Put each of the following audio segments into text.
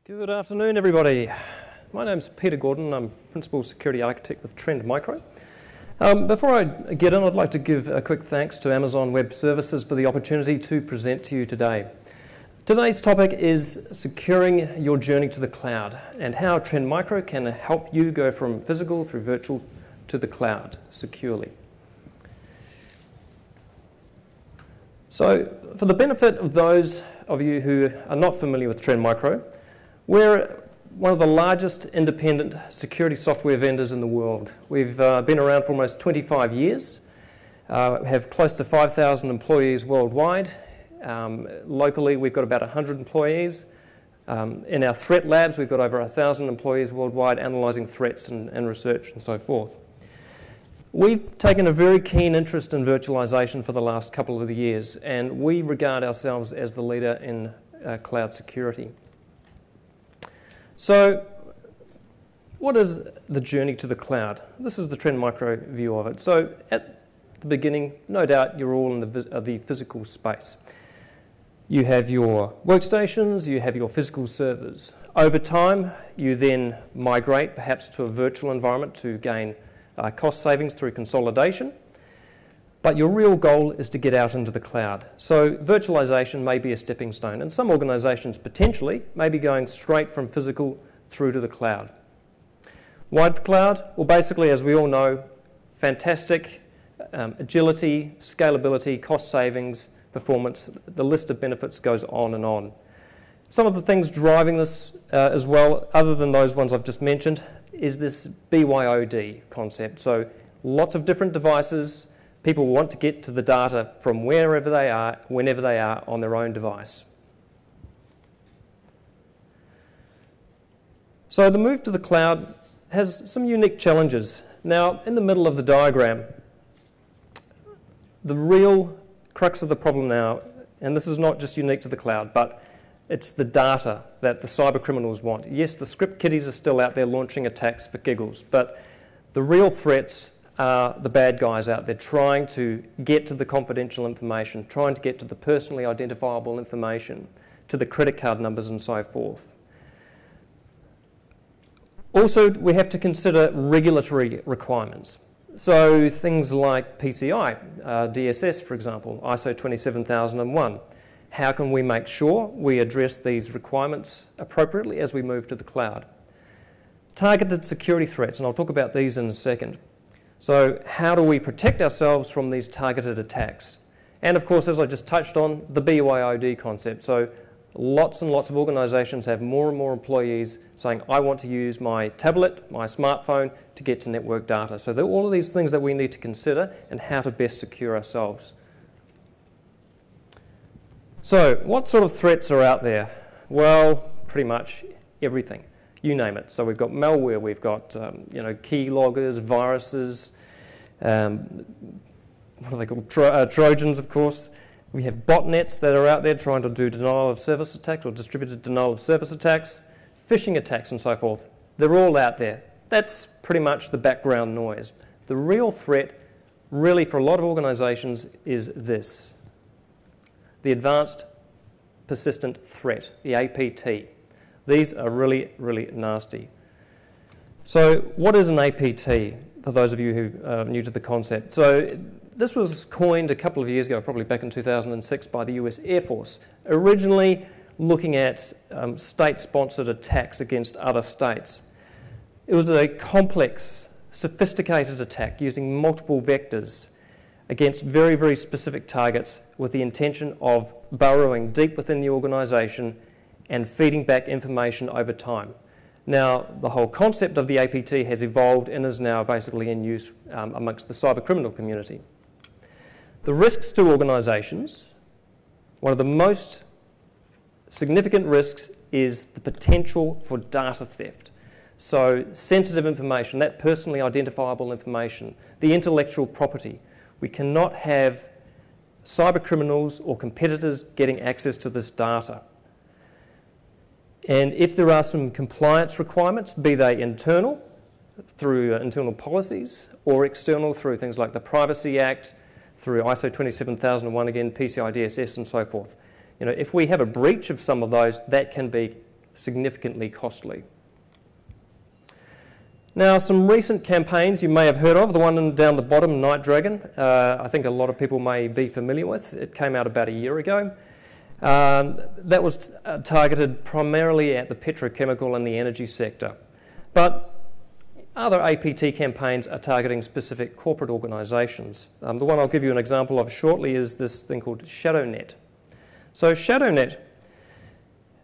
Good afternoon, everybody. My name's Peter Gordon. I'm Principal Security Architect with Trend Micro. Before I get in, I'd like to give a quick thanks to Amazon Web Services for the opportunity to present to you today. Today's topic is securing your journey to the cloud and how Trend Micro can help you go from physical through virtual to the cloud securely. So, for the benefit of those of you who are not familiar with Trend Micro, we're one of the largest independent security software vendors in the world. We've been around for almost 25 years, have close to 5,000 employees worldwide. Locally, we've got about 100 employees. In our threat labs, we've got over 1,000 employees worldwide analysing threats and research and so forth. We've taken a very keen interest in virtualization for the last couple of years, and we regard ourselves as the leader in cloud security. So, what is the journey to the cloud? This is the Trend Micro view of it. So, at the beginning, no doubt you're all in the physical space. You have your workstations, you have your physical servers. Over time, you then migrate perhaps to a virtual environment to gain cost savings through consolidation. But your real goal is to get out into the cloud. So virtualization may be a stepping stone, and some organizations potentially may be going straight from physical through to the cloud. Why the cloud? Well, basically, as we all know, fantastic agility, scalability, cost savings, performance. The list of benefits goes on and on. Some of the things driving this as well, other than those ones I've just mentioned, is this BYOD concept. So lots of different devices. People want to get to the data from wherever they are, whenever they are on their own device. So the move to the cloud has some unique challenges. Now, in the middle of the diagram, the real crux of the problem now, and this is not just unique to the cloud, but it's the data that the cyber criminals want. Yes, the script kiddies are still out there launching attacks for giggles, but the real threats are the bad guys out there trying to get to the confidential information, trying to get to the personally identifiable information, to the credit card numbers and so forth. Also, we have to consider regulatory requirements. So things like PCI-DSS, for example, ISO 27001. How can we make sure we address these requirements appropriately as we move to the cloud? Targeted security threats, and I'll talk about these in a second. So how do we protect ourselves from these targeted attacks? And of course, as I just touched on, the BYOD concept. So lots and lots of organizations have more and more employees saying, I want to use my tablet, my smartphone to get to network data. So there are all of these things that we need to consider and how to best secure ourselves. So what sort of threats are out there? Well, pretty much everything. You name it. So we've got malware, we've got key loggers, viruses, what are they called? Trojans, of course. We have botnets that are out there trying to do denial of service attacks or distributed denial of service attacks, phishing attacks and so forth. They're all out there. That's pretty much the background noise. The real threat, really for a lot of organizations, is this. The Advanced Persistent Threat, the APT. These are really, really nasty. So what is an APT, for those of you who are new to the concept? So this was coined a couple of years ago, probably back in 2006, by the US Air Force, originally looking at state-sponsored attacks against other states. It was a complex, sophisticated attack using multiple vectors against very, very specific targets with the intention of burrowing deep within the organisation and feeding back information over time. Now, the whole concept of the APT has evolved and is now basically in use amongst the cyber criminal community. The risks to organisations, one of the most significant risks is the potential for data theft. So sensitive information, that personally identifiable information, the intellectual property. We cannot have cyber criminals or competitors getting access to this data. And if there are some compliance requirements, be they internal, through internal policies, or external through things like the Privacy Act, through ISO 27001 again, PCI-DSS and so forth. If we have a breach of some of those, that can be significantly costly. Now, some recent campaigns you may have heard of, the one down the bottom, Night Dragon, I think a lot of people may be familiar with. It came out about a year ago. That was targeted primarily at the petrochemical and the energy sector. But other APT campaigns are targeting specific corporate organisations. The one I'll give you an example of shortly is this thing called ShadowNet. So ShadowNet,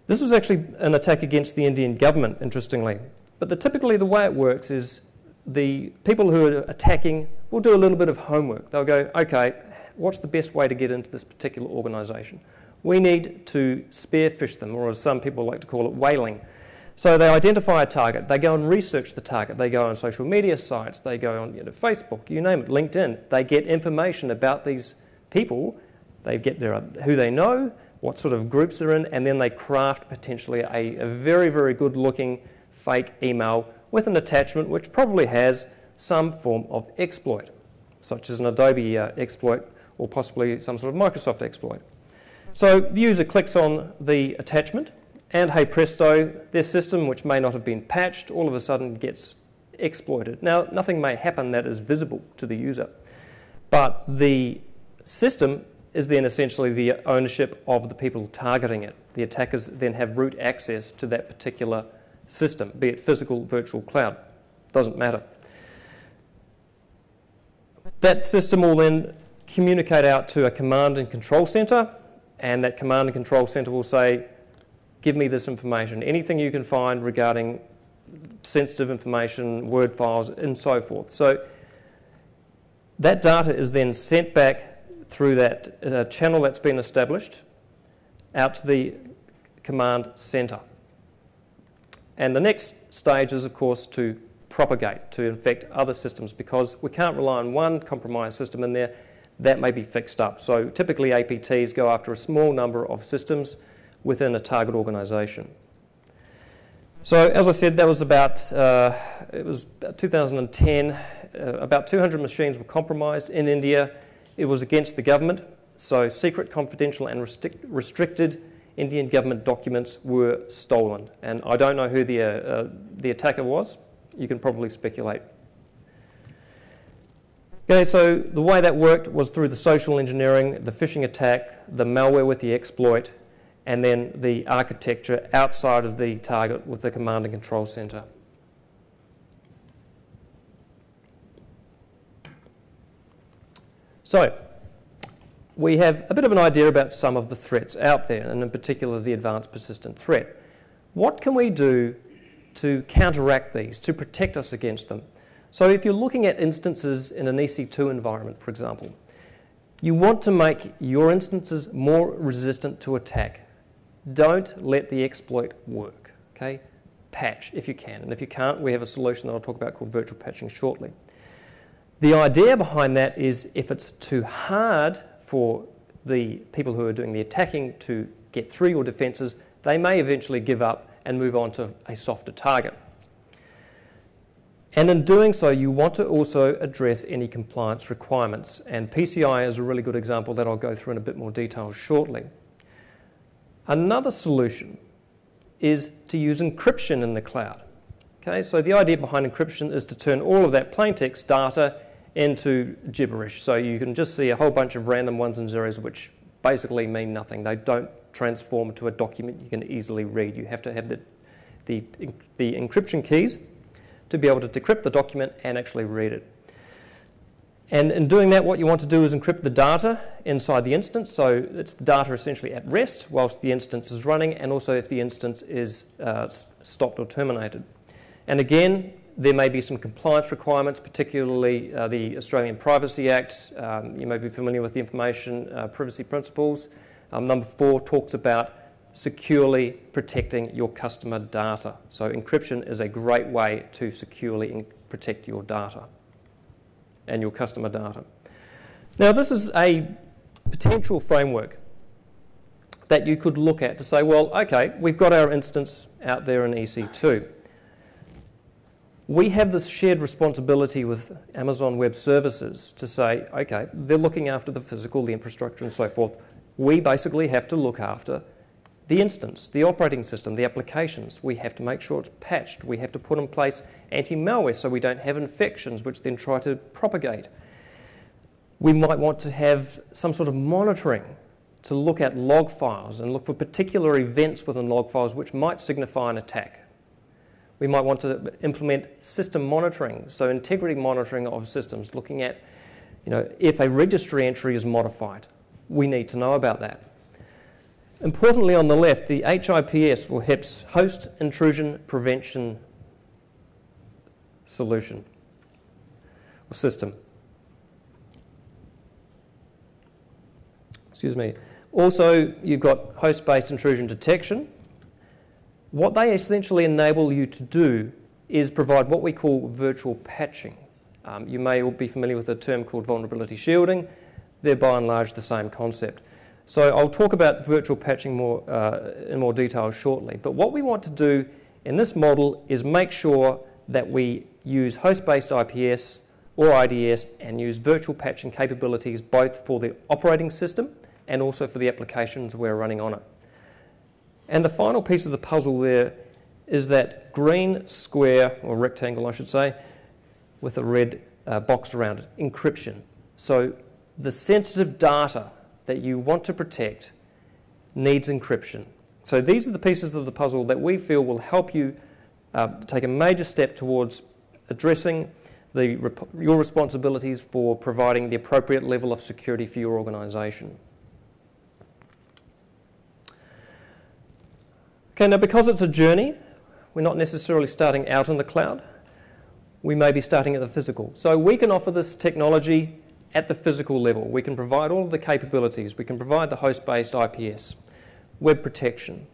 this was actually an attack against the Indian government, interestingly. But typically the way it works is the people who are attacking will do a little bit of homework. They'll go, okay, what's the best way to get into this particular organisation? We need to spearfish them, or as some people like to call it, whaling. So they identify a target. They go and research the target. They go on social media sites. They go on Facebook, you name it, LinkedIn. They get information about these people. They get who they know, what sort of groups they're in, and then they craft potentially a very, very good-looking fake email with an attachment which probably has some form of exploit, such as an Adobe exploit or possibly some sort of Microsoft exploit. So the user clicks on the attachment and, hey presto, their system, which may not have been patched, all of a sudden gets exploited. Now, nothing may happen that is visible to the user, but the system is then essentially the ownership of the people targeting it. The attackers then have root access to that particular system, be it physical, virtual, cloud, doesn't matter. That system will then communicate out to a command and control center, and that command and control center will say, give me this information, anything you can find regarding sensitive information, Word files, and so forth. So that data is then sent back through that channel that's been established out to the command center. And the next stage is, of course, to propagate, to infect other systems, because we can't rely on one compromised system in there. That may be fixed up. So typically APTs go after a small number of systems within a target organisation. So as I said, that was about, it was 2010. About 200 machines were compromised in India. It was against the government. So secret, confidential and restricted Indian government documents were stolen. And I don't know who the attacker was. You can probably speculate. Okay, so the way that worked was through the social engineering, the phishing attack, the malware with the exploit, and then the architecture outside of the target with the command and control center. So we have a bit of an idea about some of the threats out there, and in particular the advanced persistent threat. What can we do to counteract these, to protect us against them? So if you're looking at instances in an EC2 environment, for example, you want to make your instances more resistant to attack. Don't let the exploit work, okay? Patch if you can, and if you can't, we have a solution that I'll talk about called virtual patching shortly. The idea behind that is if it's too hard for the people who are doing the attacking to get through your defenses, they may eventually give up and move on to a softer target. And in doing so, you want to also address any compliance requirements. And PCI is a really good example that I'll go through in a bit more detail shortly. Another solution is to use encryption in the cloud. Okay, so the idea behind encryption is to turn all of that plaintext data into gibberish. So you can just see a whole bunch of random ones and zeros which basically mean nothing. They don't transform to a document you can easily read. You have to have the encryption keys to be able to decrypt the document and actually read it. And in doing that, what you want to do is encrypt the data inside the instance, so it's the data essentially at rest whilst the instance is running, and also if the instance is stopped or terminated. And again, there may be some compliance requirements, particularly the Australian Privacy Act. You may be familiar with the information privacy principles. Number 4 talks about securely protecting your customer data. So encryption is a great way to securely protect your data and your customer data. Now this is a potential framework that you could look at to say, well, okay, we've got our instance out there in EC2. We have this shared responsibility with Amazon Web Services to say, okay, they're looking after the physical, the infrastructure and so forth. We basically have to look after The instance, the operating system, the applications, we have to make sure it's patched. We have to put in place anti-malware so we don't have infections which then try to propagate. We might want to have some sort of monitoring to look at log files and look for particular events within log files which might signify an attack. We might want to implement system monitoring, so integrity monitoring of systems, looking at, if a registry entry is modified. We need to know about that. Importantly, on the left, the HIPS, or HIPS, Host Intrusion Prevention Solution, or system. Excuse me. Also, you've got host-based intrusion detection. What they essentially enable you to do is provide what we call virtual patching. You may all be familiar with a term called vulnerability shielding. They're by and large the same concept. So I'll talk about virtual patching in more detail shortly. But what we want to do in this model is make sure that we use host-based IPS or IDS and use virtual patching capabilities both for the operating system and also for the applications we're running on it. And the final piece of the puzzle there is that green square, or rectangle I should say, with a red box around it, encryption. So the sensitive data that you want to protect needs encryption. So these are the pieces of the puzzle that we feel will help you take a major step towards addressing your responsibilities for providing the appropriate level of security for your organisation. Okay, now because it's a journey, we're not necessarily starting out in the cloud. We may be starting at the physical. So we can offer this technology at the physical level. We can provide all of the capabilities. We can provide the host-based IPS, web protection,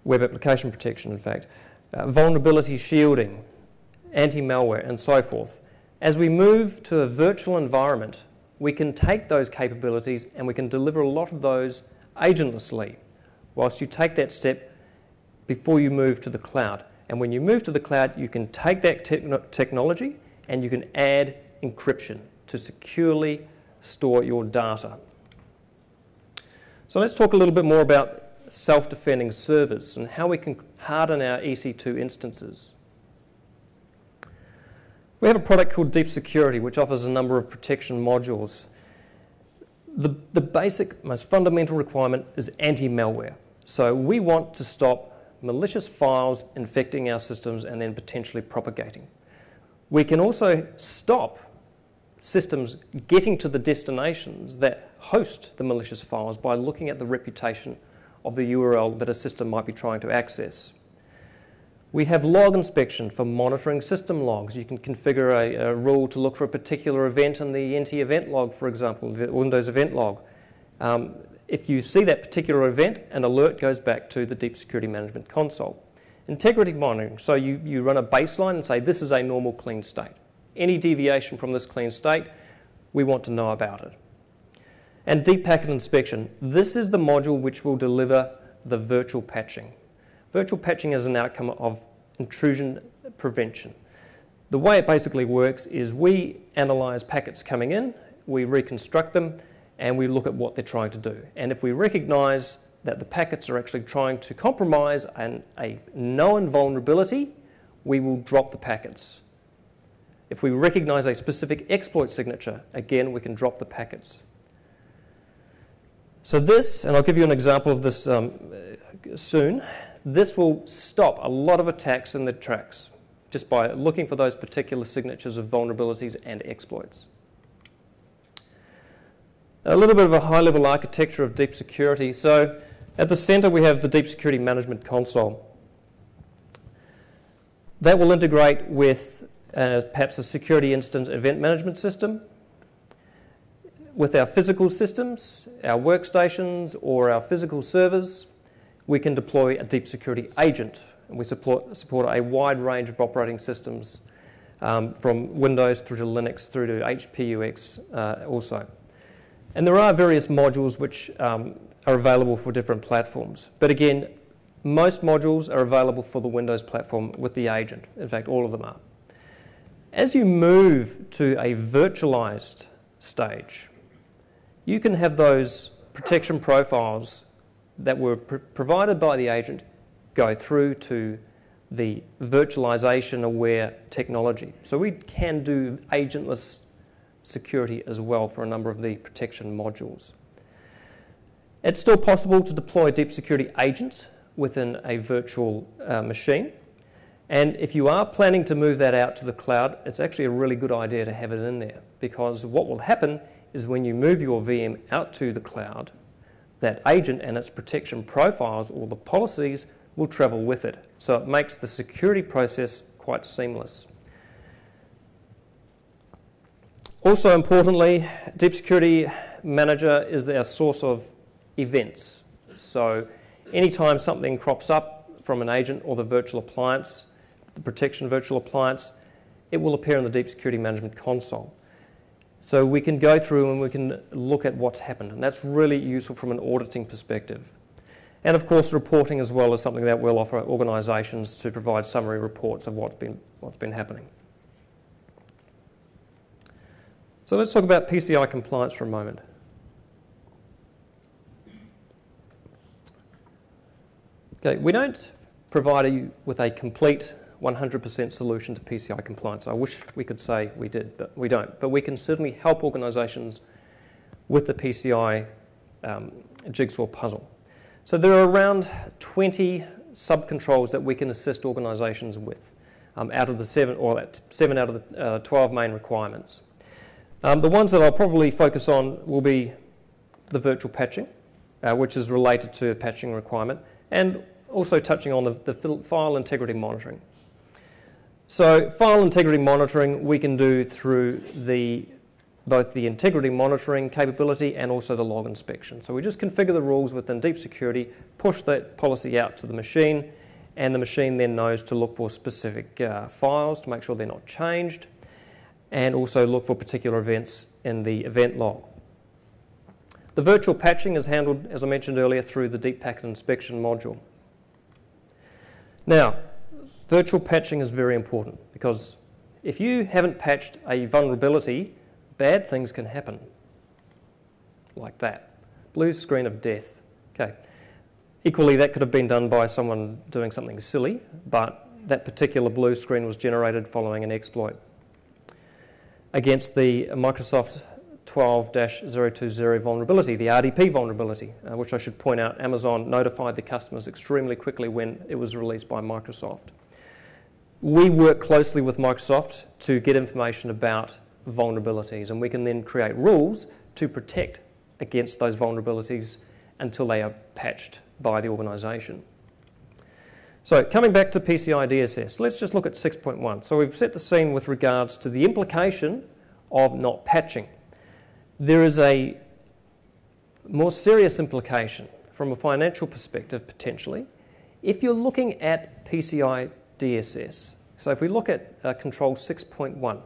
web application protection, in fact, vulnerability shielding, anti-malware, and so forth. As we move to a virtual environment, we can take those capabilities and we can deliver a lot of those agentlessly, whilst you take that step before you move to the cloud. And when you move to the cloud, you can take that technology and you can add encryption to securely store your data. So let's talk a little bit more about self-defending servers and how we can harden our EC2 instances. We have a product called Deep Security, which offers a number of protection modules. The basic, most fundamental requirement is anti-malware. So we want to stop malicious files infecting our systems and then potentially propagating. We can also stop systems getting to the destinations that host the malicious files by looking at the reputation of the URL that a system might be trying to access. We have log inspection for monitoring system logs. You can configure a rule to look for a particular event in the NT event log, for example, the Windows event log. If you see that particular event, an alert goes back to the Deep Security Management Console. Integrity monitoring, so you run a baseline and say this is a normal clean state. Any deviation from this clean state, we want to know about it. And deep packet inspection, this is the module which will deliver the virtual patching. Virtual patching is an outcome of intrusion prevention. The way it basically works is we analyse packets coming in, we reconstruct them, and we look at what they're trying to do. And if we recognise that the packets are actually trying to compromise a known vulnerability, we will drop the packets. If we recognise a specific exploit signature, again, we can drop the packets. So this, and I'll give you an example of this soon, this will stop a lot of attacks in their tracks just by looking for those particular signatures of vulnerabilities and exploits. A little bit of a high-level architecture of deep security. So at the centre we have the Deep Security Management Console. That will integrate with perhaps a security incident event management system. With our physical systems, our workstations or our physical servers, we can deploy a deep security agent. And we support a wide range of operating systems from Windows through to Linux through to HPUX also. And there are various modules which are available for different platforms. But again, most modules are available for the Windows platform with the agent. In fact, all of them are. As you move to a virtualized stage, you can have those protection profiles that were provided by the agent go through to the virtualization-aware technology. So we can do agentless security as well for a number of the protection modules. It's still possible to deploy a deep security agent within a virtual machine. And if you are planning to move that out to the cloud, it's actually a really good idea to have it in there, because what will happen is when you move your VM out to the cloud, that agent and its protection profiles or the policies will travel with it. So it makes the security process quite seamless. Also importantly, Deep Security Manager is our source of events. So anytime something crops up from an agent or the virtual appliance, the protection virtual appliance, it will appear in the Deep Security Management console. So we can go through and we can look at what's happened, and that's really useful from an auditing perspective. And of course, reporting as well is something that will offer organisations to provide summary reports of what's been happening. So let's talk about PCI compliance for a moment. Okay, we don't provide you with a complete 100% solution to PCI compliance. I wish we could say we did, but we don't. But we can certainly help organisations with the PCI jigsaw puzzle. So there are around 20 sub-controls that we can assist organisations with out of the 7 out of the 12 main requirements. The ones that I'll probably focus on will be the virtual patching, which is related to a patching requirement, and also touching on the file integrity monitoring. So file integrity monitoring we can do through both the integrity monitoring capability and also the log inspection. So we just configure the rules within Deep Security, push that policy out to the machine, and the machine then knows to look for specific files to make sure they're not changed, and also look for particular events in the event log. The virtual patching is handled, as I mentioned earlier, through the Deep Packet Inspection module. Now, virtual patching is very important because if you haven't patched a vulnerability, bad things can happen, like that. Blue screen of death. Okay. Equally, that could have been done by someone doing something silly, but that particular blue screen was generated following an exploit against the Microsoft 12-020 vulnerability, the RDP vulnerability, which I should point out, Amazon notified the customers extremely quickly when it was released by Microsoft. We work closely with Microsoft to get information about vulnerabilities, and we can then create rules to protect against those vulnerabilities until they are patched by the organisation. So coming back to PCI-DSS, let's just look at 6.1. So we've set the scene with regards to the implication of not patching. There is a more serious implication from a financial perspective, potentially, if you're looking at PCI-DSS. So if we look at Control 6.1,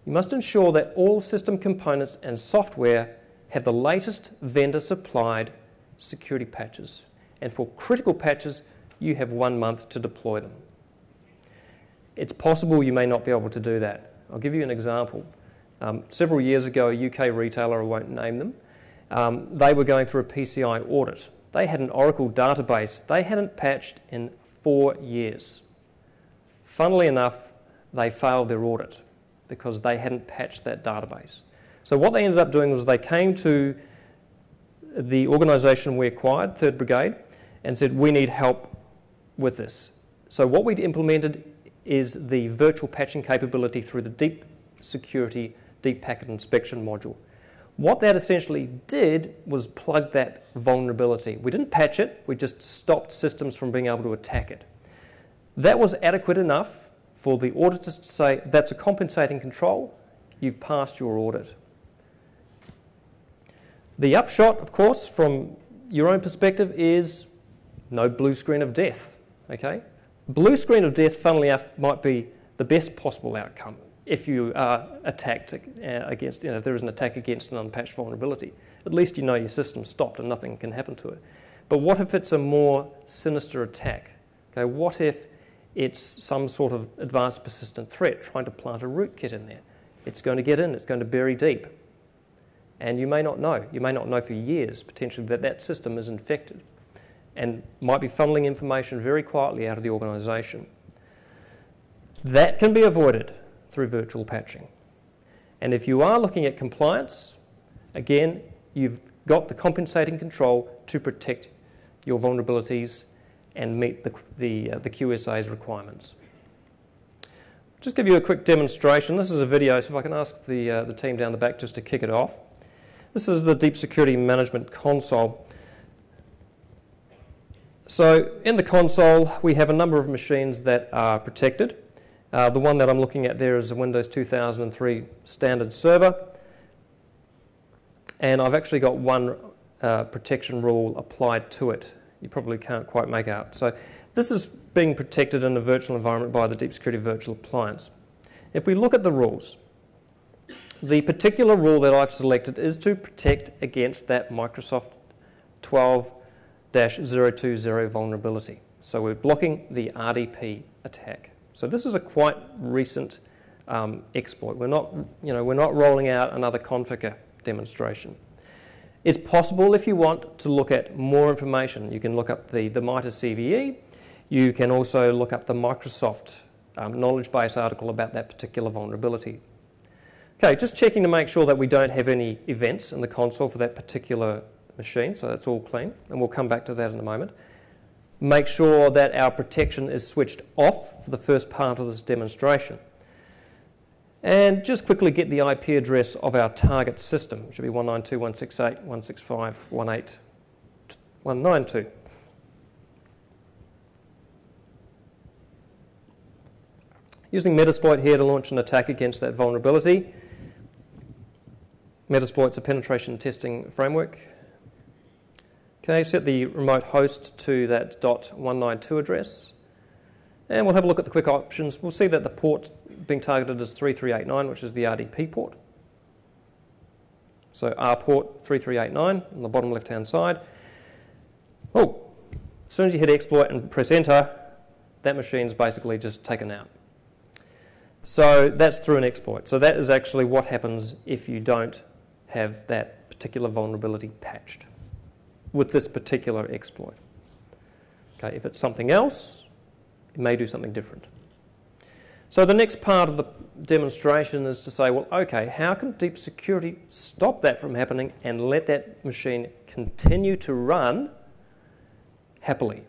you must ensure that all system components and software have the latest vendor-supplied security patches. And for critical patches, you have 1 month to deploy them. It's possible you may not be able to do that. I'll give you an example. Several years ago, a UK retailer, I won't name them, they were going through a PCI audit. They had an Oracle database they hadn't patched in 4 years. Funnily enough, they failed their audit because they hadn't patched that database. So what they ended up doing was they came to the organisation we acquired, 3rd Brigade, and said, we need help with this. So what we implemented is the virtual patching capability through the Deep Security Deep Packet Inspection module. What that essentially did was plug that vulnerability. We didn't patch it, we just stopped systems from being able to attack it. That was adequate enough for the auditors to say, that's a compensating control, you've passed your audit. The upshot, of course, from your own perspective is no blue screen of death, okay? Blue screen of death, funnily enough, might be the best possible outcome if you are attacked against, if there is an attack against an unpatched vulnerability. At least you know your system stopped and nothing can happen to it. But what if it's a more sinister attack? Okay, what if it's some sort of advanced persistent threat trying to plant a rootkit in there? It's going to get in, it's going to bury deep. And you may not know. You may not know for years, potentially, that that system is infected. and might be funneling information very quietly out of the organisation. That can be avoided through virtual patching. And if you are looking at compliance, again, you've got the compensating control to protect your vulnerabilities and meet the QSA's requirements. Just give you a quick demonstration. This is a video, so if I can ask the team down the back just to kick it off. This is the Deep Security Management Console. So in the console, we have a number of machines that are protected. The one that I'm looking at there is a Windows 2003 standard server. And I've actually got one protection rule applied to it. You probably can't quite make out. So this is being protected in a virtual environment by the Deep Security Virtual Appliance. If we look at the rules, the particular rule that I've selected is to protect against that Microsoft 12-020 vulnerability. So we're blocking the RDP attack. So this is a quite recent exploit. We're not rolling out another configure demonstration. It's possible, if you want, to look at more information. You can look up the MITRE CVE. You can also look up the Microsoft knowledge base article about that particular vulnerability. Okay, just checking to make sure that we don't have any events in the console for that particular machine, so that's all clean, and we'll come back to that in a moment. Make sure that our protection is switched off for the first part of this demonstration. And just quickly get the IP address of our target system. It should be 192.168.165.18192. Using Metasploit here to launch an attack against that vulnerability. Metasploit's a penetration testing framework. Okay, set the remote host to that .192 address. And we'll have a look at the quick options. We'll see that the port being targeted is 3389, which is the RDP port. So R port 3389 on the bottom left-hand side. Oh, as soon as you hit exploit and press enter, that machine's basically just taken out. So that's through an exploit. So that is actually what happens if you don't have that particular vulnerability patched with this particular exploit. Okay, if it's something else, it may do something different. So the next part of the demonstration is to say, well, okay, how can deep security stop that from happening and let that machine continue to run happily?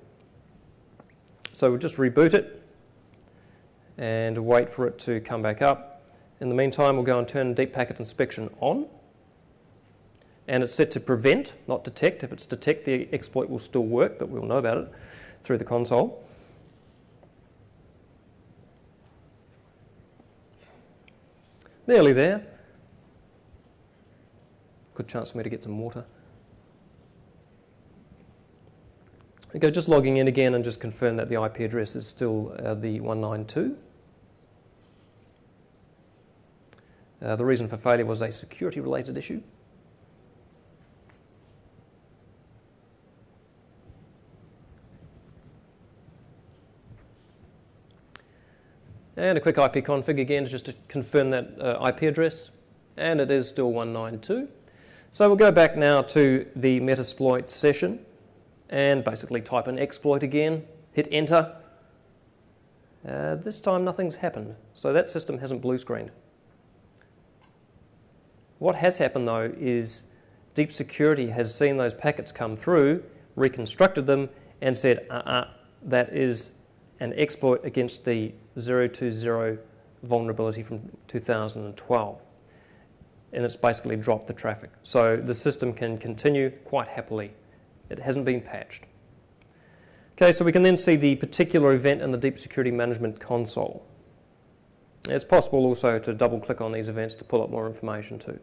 So we'll just reboot it and wait for it to come back up. In the meantime, we'll go and turn Deep Packet Inspection on. And it's set to prevent, not detect. If it's detect, the exploit will still work, but we'll know about it through the console. Nearly there. Good chance for me to get some water. Okay, just logging in again and just confirm that the IP address is still the 192. The reason for failure was a security-related issue. And a quick IP config again just to confirm that IP address, and it is still 192. So we'll go back now to the Metasploit session and basically type in exploit again, hit enter. This time nothing's happened, so that system hasn't blue screened. What has happened though is Deep Security has seen those packets come through, reconstructed them, and said, that is an exploit against the 020 vulnerability from 2012. And it's basically dropped the traffic. So the system can continue quite happily. It hasn't been patched. Okay, so we can then see the particular event in the Deep Security Management Console. It's possible also to double-click on these events to pull up more information too.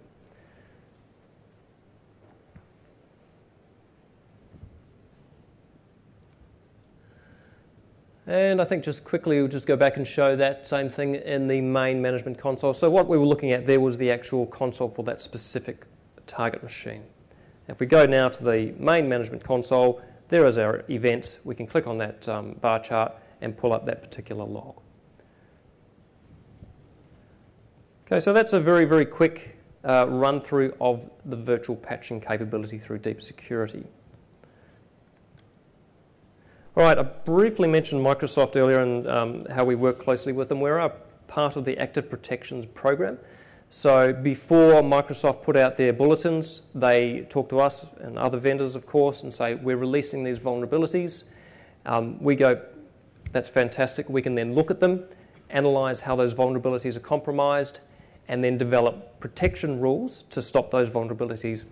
And I think just quickly we'll just go back and show that same thing in the main management console. So what we were looking at there was the actual console for that specific target machine. If we go now to the main management console, there is our event. We can click on that bar chart and pull up that particular log. Okay, so that's a very, very quick run through of the virtual patching capability through Deep Security. All right, I briefly mentioned Microsoft earlier and how we work closely with them. We're a part of the Active Protections program. So before Microsoft put out their bulletins, they talk to us and other vendors, of course, and say, we're releasing these vulnerabilities. We go, that's fantastic. We can then look at them, analyze how those vulnerabilities are compromised, and then develop protection rules to stop those vulnerabilities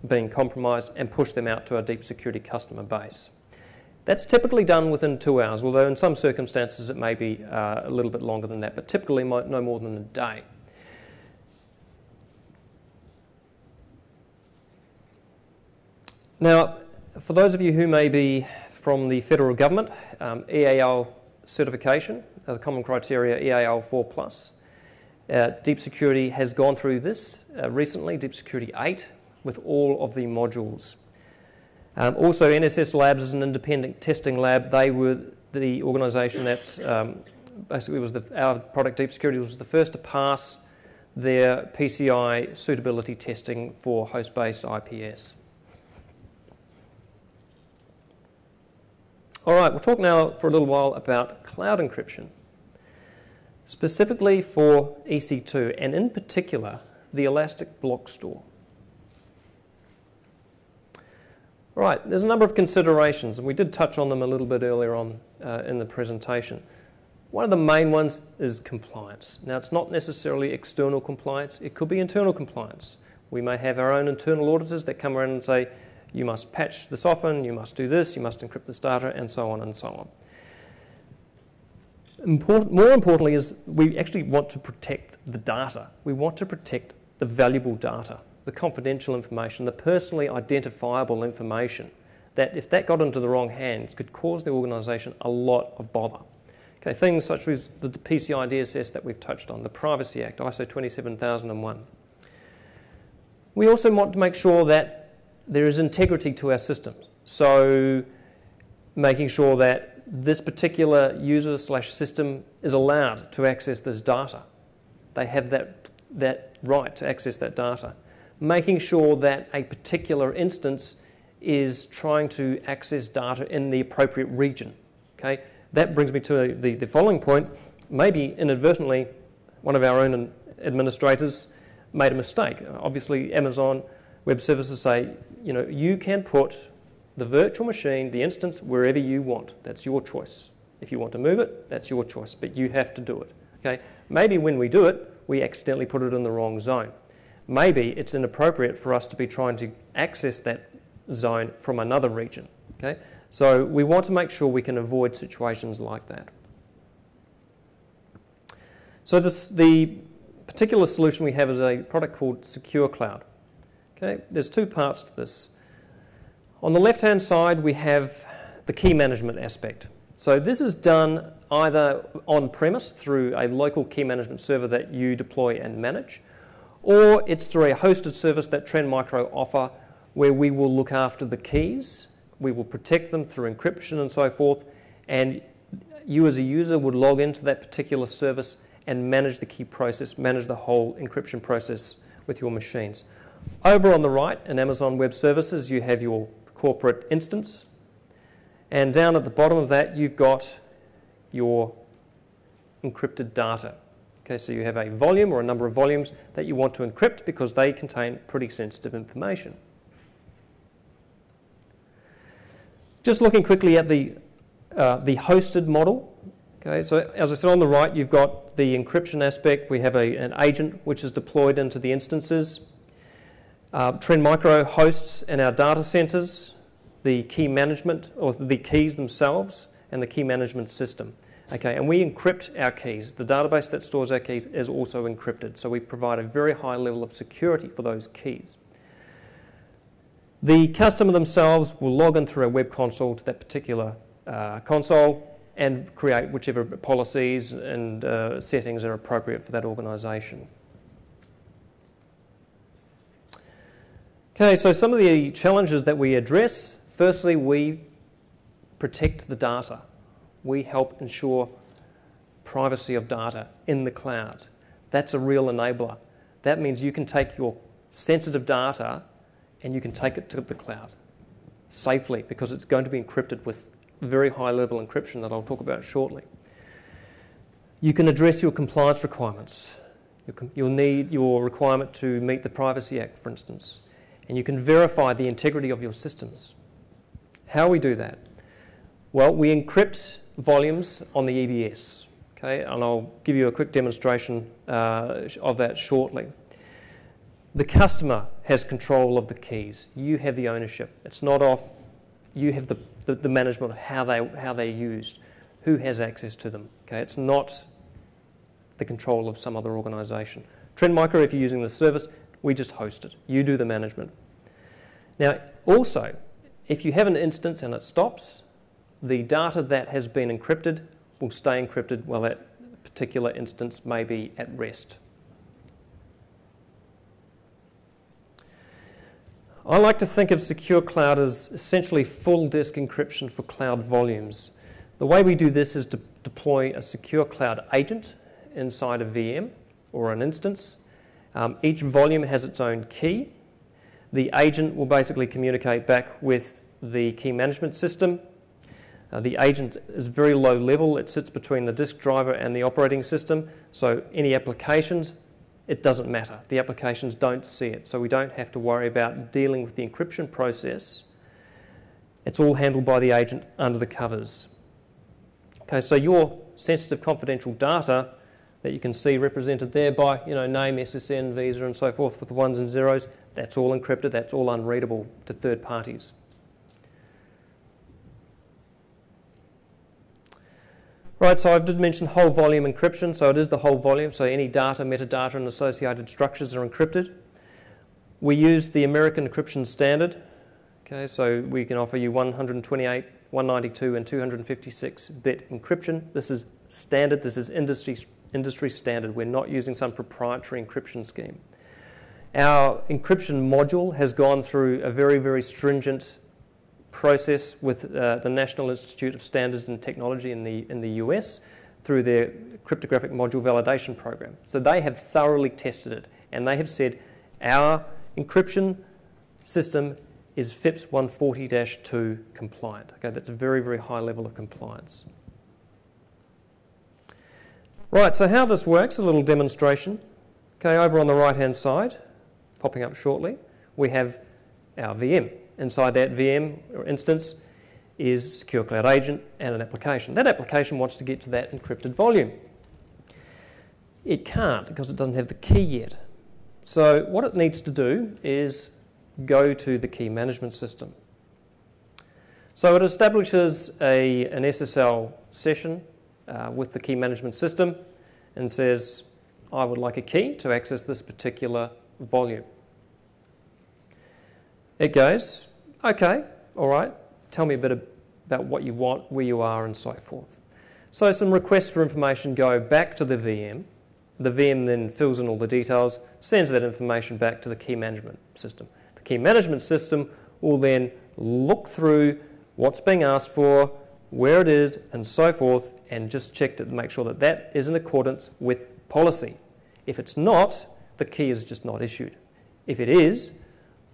being compromised and push them out to our deep security customer base. That's typically done within 2 hours, although in some circumstances it may be a little bit longer than that, but typically no more than a day. Now, for those of you who may be from the federal government, EAL certification, the common criteria EAL 4+. Deep Security has gone through this recently, Deep Security 8, with all of the modules. Also, NSS Labs is an independent testing lab. They were the organisation that basically was our product, Deep Security, was the first to pass their PCI suitability testing for host-based IPS. All right, we'll talk now for a little while about cloud encryption, specifically for EC2, and in particular, the Elastic Block Store. All right, there's a number of considerations, and we did touch on them a little bit earlier on in the presentation. One of the main ones is compliance. Now, it's not necessarily external compliance. It could be internal compliance. We may have our own internal auditors that come around and say, you must patch this often, you must do this, you must encrypt this data, and so on and so on. More importantly is we actually want to protect the data. We want to protect the valuable data, the confidential information, the personally identifiable information, that if that got into the wrong hands could cause the organisation a lot of bother. Okay, things such as the PCI-DSS that we've touched on, the Privacy Act, ISO 27001. We also want to make sure that there is integrity to our systems. So making sure that this particular user/system is allowed to access this data. They have that right to access that data. Making sure that a particular instance is trying to access data in the appropriate region. Okay? That brings me to the following point. Maybe inadvertently, one of our own administrators made a mistake. Obviously, Amazon Web Services say, you can put the virtual machine, the instance, wherever you want. That's your choice. If you want to move it, that's your choice, but you have to do it. Okay? Maybe when we do it, we accidentally put it in the wrong zone. Maybe it's inappropriate for us to be trying to access that zone from another region. Okay? So we want to make sure we can avoid situations like that. So the particular solution we have is a product called SecureCloud. Okay? There's two parts to this. On the left-hand side, we have the key management aspect. So this is done either on-premise through a local key management server that you deploy and manage, or it's through a hosted service that Trend Micro offer where we will look after the keys, we will protect them through encryption and so forth, and you as a user would log into that particular service and manage the key process, manage the whole encryption process with your machines. Over on the right, in Amazon Web Services, you have your corporate instance. And down at the bottom of that, you've got your encrypted data. Okay, so you have a volume or a number of volumes that you want to encrypt because they contain pretty sensitive information. Just looking quickly at the hosted model. Okay, so as I said on the right, you've got the encryption aspect. We have an agent which is deployed into the instances. Trend Micro hosts in our data centers the key management, or the keys themselves, and the key management system. Okay, and we encrypt our keys. The database that stores our keys is also encrypted, so we provide a very high level of security for those keys. The customer themselves will log in through a web console to that particular console and create whichever policies and settings are appropriate for that organisation. Okay, so some of the challenges that we address, firstly, we protect the data. We help ensure privacy of data in the cloud. That's a real enabler. That means you can take your sensitive data and you can take it to the cloud safely because it's going to be encrypted with very high-level encryption that I'll talk about shortly. You can address your compliance requirements. You'll need your requirement to meet the Privacy Act, for instance, and you can verify the integrity of your systems. How we do that? Well, we encrypt volumes on the EBS, okay, and I'll give you a quick demonstration of that shortly. The customer has control of the keys. You have the ownership. It's not off. You have the management of how they're used, who has access to them. Okay, it's not the control of some other organisation. Trend Micro, if you're using the service, we just host it. You do the management. Now, also, if you have an instance and it stops, the data that has been encrypted will stay encrypted while that particular instance may be at rest. I like to think of SecureCloud as essentially full disk encryption for cloud volumes. The way we do this is to deploy a SecureCloud agent inside a VM or an instance. Each volume has its own key. The agent will basically communicate back with the key management system. The agent is very low level. It sits between the disk driver and the operating system, so any applications, it doesn't matter. The applications don't see it, so we don't have to worry about dealing with the encryption process. It's all handled by the agent under the covers. Okay, so your sensitive confidential data that you can see represented there by name, SSN, visa, and so forth with the ones and zeros, that's all encrypted, that's all unreadable to third parties. Right, so I did mention whole volume encryption, so it is the whole volume, so any data, metadata, and associated structures are encrypted. We use the American encryption standard, okay, so we can offer you 128, 192, and 256-bit encryption. This is standard, this is industry standard. We're not using some proprietary encryption scheme. Our encryption module has gone through a very, very stringent process with the National Institute of Standards and Technology in the US through their cryptographic module validation program. So they have thoroughly tested it, and they have said our encryption system is FIPS 140-2 compliant. Okay, that's a very, very high level of compliance. Right, so how this works, a little demonstration. Okay, over on the right-hand side, popping up shortly, we have our VM. Inside that VM or instance is SecureCloud agent and an application. That application wants to get to that encrypted volume. It can't because it doesn't have the key yet. So what it needs to do is go to the key management system. So it establishes an SSL session with the key management system and says, I would like a key to access this particular volume. It goes, okay, all right, tell me a bit about what you want, where you are, and so forth. So some requests for information go back to the VM. The VM then fills in all the details, sends that information back to the key management system. The key management system will then look through what's being asked for, where it is, and so forth, and just check to make sure that that is in accordance with policy. If it's not, the key is just not issued. If it is,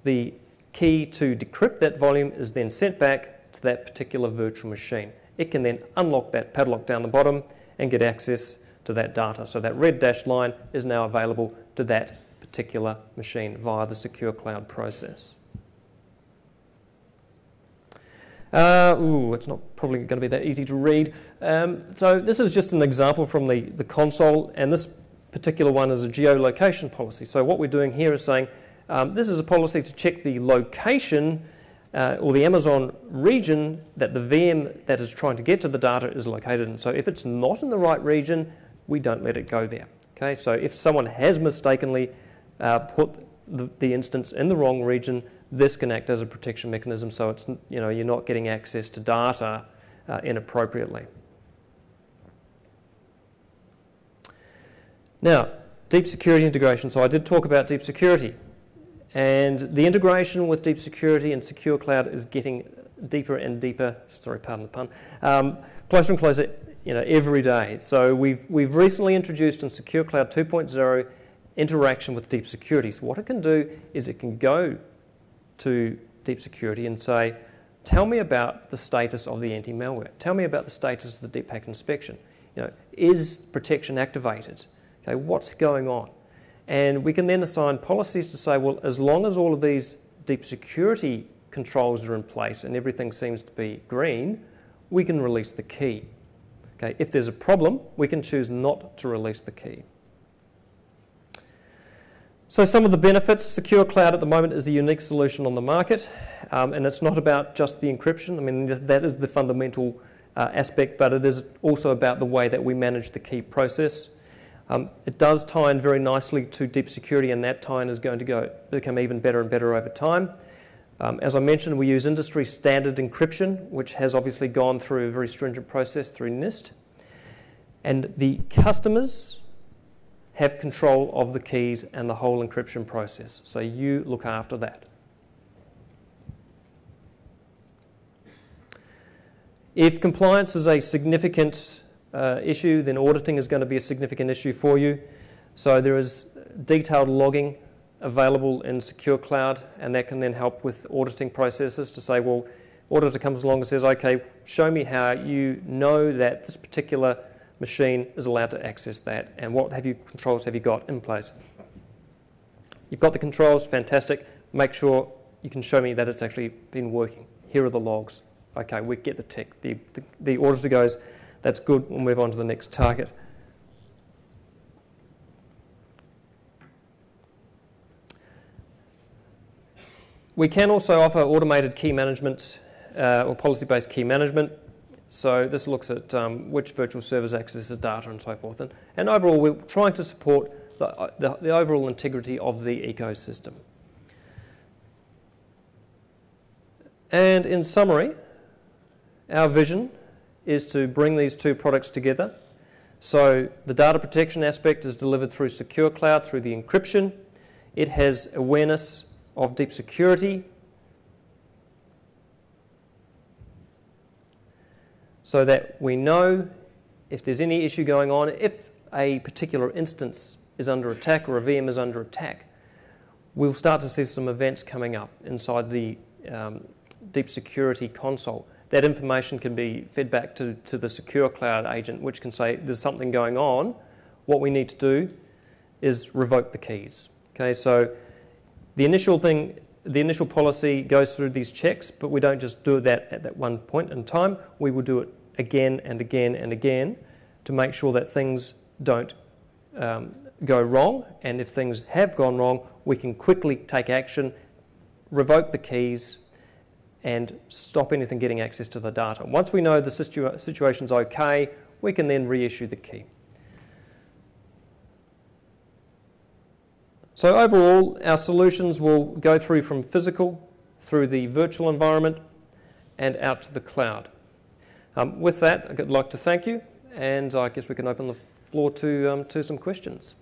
the key to decrypt that volume is then sent back to that particular virtual machine. It can then unlock that padlock down the bottom and get access to that data. So that red dashed line is now available to that particular machine via the SecureCloud process. It's not probably going to be that easy to read. So this is just an example from the console, and this particular one is a Geo Location policy. So what we're doing here is saying, this is a policy to check the location or the Amazon region that the VM that is trying to get to the data is located in. So if it's not in the right region, we don't let it go there. Okay, so if someone has mistakenly put the instance in the wrong region, this can act as a protection mechanism, so it's you're not getting access to data inappropriately. Now, deep security integration. So I did talk about deep security. And the integration with deep security and SecureCloud is getting deeper and deeper. Sorry, pardon the pun. Closer and closer, every day. So we've recently introduced in SecureCloud 2.0 interaction with deep security. So what it can do is it can go to deep security and say, tell me about the status of the anti-malware. Tell me about the status of the deep packet inspection. Is protection activated? Okay, what's going on? And we can then assign policies to say, well, as long as all of these deep security controls are in place and everything seems to be green, we can release the key. Okay, if there's a problem, we can choose not to release the key. So some of the benefits, SecureCloud at the moment is a unique solution on the market, and it's not about just the encryption. I mean, that is the fundamental aspect, but it is also about the way that we manage the key process. It does tie in very nicely to deep security, and that tie-in is going to become even better and better over time. As I mentioned, we use industry standard encryption, which has obviously gone through a very stringent process through NIST. And the customers have control of the keys and the whole encryption process, so you look after that. If compliance is a significant issue, then auditing is going to be a significant issue for you. So there is detailed logging available in SecureCloud, and that can then help with auditing processes to say, well, auditor comes along and says, okay, show me how you know that this particular machine is allowed to access that, and what controls have you got in place. You've got the controls, fantastic. Make sure you can show me that it's actually been working. Here are the logs. Okay, we get the tick. The auditor goes, that's good, we'll move on to the next target. We can also offer automated key management or policy-based key management. So this looks at which virtual servers access the data and so forth. And overall, we're trying to support the overall integrity of the ecosystem. And in summary, our vision is to bring these two products together. So the data protection aspect is delivered through SecureCloud, through the encryption. It has awareness of deep security, so that we know if there's any issue going on, if a particular instance is under attack or a VM is under attack, we'll start to see some events coming up inside the deep security console. That information can be fed back to the SecureCloud agent, which can say there's something going on. What we need to do is revoke the keys. Okay, so the initial policy goes through these checks, but we don't just do that at that one point in time. We will do it again and again and again to make sure that things don't go wrong, and if things have gone wrong, we can quickly take action, revoke the keys, and stop anything getting access to the data. Once we know the situation's okay, we can then reissue the key. So overall, our solutions will go through from physical, through the virtual environment, and out to the cloud. With that, I'd like to thank you, and I guess we can open the floor to some questions.